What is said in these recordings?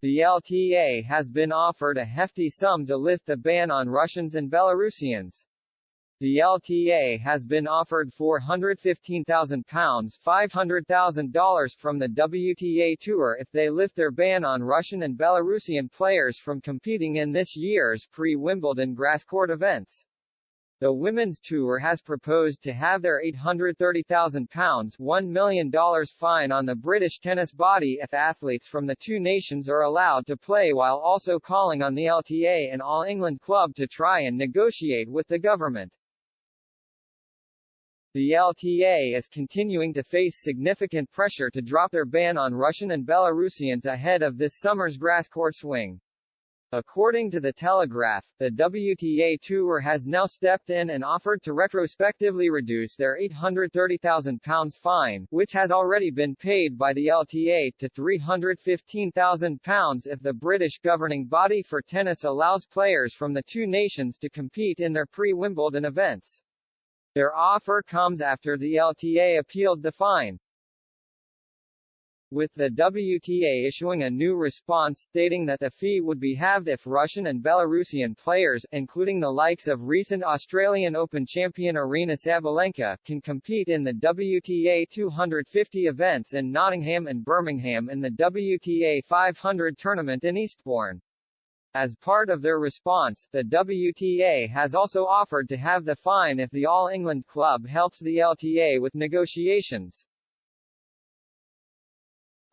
The LTA has been offered a hefty sum to lift the ban on Russians and Belarusians. The LTA has been offered £415,000 $500,000 from the WTA Tour if they lift their ban on Russian and Belarusian players from competing in this year's pre-Wimbledon grasscourt events. The Women's Tour has proposed to have their £830,000 $1 million fine on the British tennis body if athletes from the two nations are allowed to play, while also calling on the LTA and All England Club to try and negotiate with the government. The LTA is continuing to face significant pressure to drop their ban on Russian and Belarusians ahead of this summer's grasscourt swing. According to The Telegraph, the WTA Tour has now stepped in and offered to retrospectively reduce their £830,000 fine, which has already been paid by the LTA, to £315,000 if the British governing body for tennis allows players from the two nations to compete in their pre-Wimbledon events. Their offer comes after the LTA appealed the fine, with the WTA issuing a new response stating that the fee would be halved if Russian and Belarusian players, including the likes of recent Australian Open champion Aryna Sabalenka, can compete in the WTA 250 events in Nottingham and Birmingham and the WTA 500 tournament in Eastbourne. As part of their response, the WTA has also offered to halve the fine if the All England Club helps the LTA with negotiations.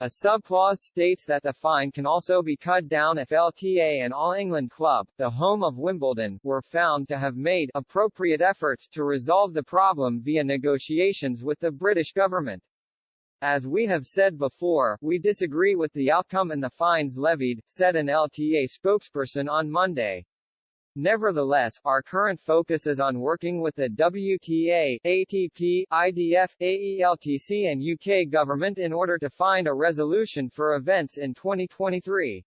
A subclause states that the fine can also be cut down if LTA and All England Club, the home of Wimbledon, were found to have made appropriate efforts to resolve the problem via negotiations with the British government. As we have said before, we disagree with the outcome and the fines levied, said an LTA spokesperson on Monday. Nevertheless, our current focus is on working with the WTA, ATP, IDF, AELTC and UK government in order to find a resolution for events in 2023.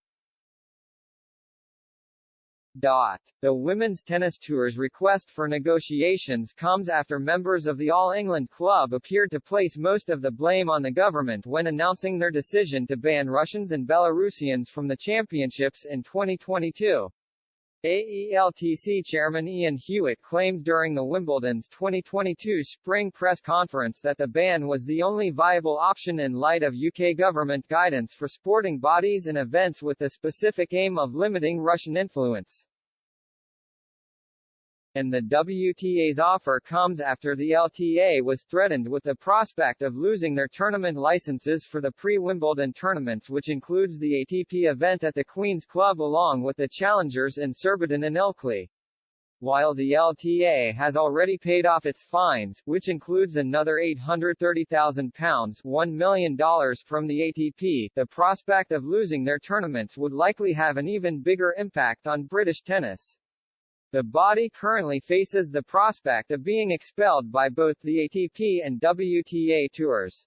The Women's Tennis Tour's request for negotiations comes after members of the All England Club appeared to place most of the blame on the government when announcing their decision to ban Russians and Belarusians from the championships in 2022. AELTC chairman Ian Hewitt claimed during the Wimbledon's 2022 spring press conference that the ban was the only viable option in light of UK government guidance for sporting bodies and events with the specific aim of limiting Russian influence. And the WTA's offer comes after the LTA was threatened with the prospect of losing their tournament licenses for the pre-Wimbledon tournaments, which includes the ATP event at the Queen's Club along with the challengers in Surbiton and Ilkley. While the LTA has already paid off its fines, which includes another £830,000 $1 million from the ATP, the prospect of losing their tournaments would likely have an even bigger impact on British tennis. The body currently faces the prospect of being expelled by both the ATP and WTA tours,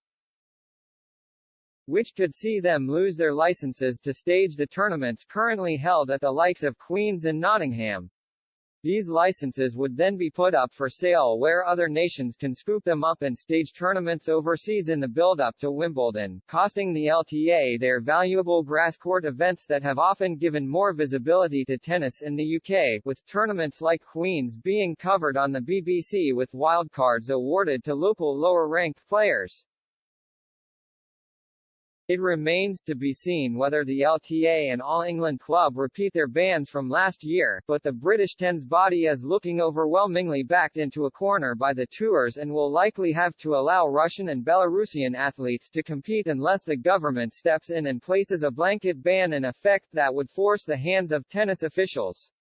which could see them lose their licenses to stage the tournaments currently held at the likes of Queen's and Nottingham. These licenses would then be put up for sale where other nations can scoop them up and stage tournaments overseas in the build-up to Wimbledon, costing the LTA their valuable grasscourt events that have often given more visibility to tennis in the UK, with tournaments like Queen's being covered on the BBC with wildcards awarded to local lower-ranked players. It remains to be seen whether the LTA and All England Club repeat their bans from last year, but the British tennis body is looking overwhelmingly backed into a corner by the tours and will likely have to allow Russian and Belarusian athletes to compete unless the government steps in and places a blanket ban in effect that would force the hands of tennis officials.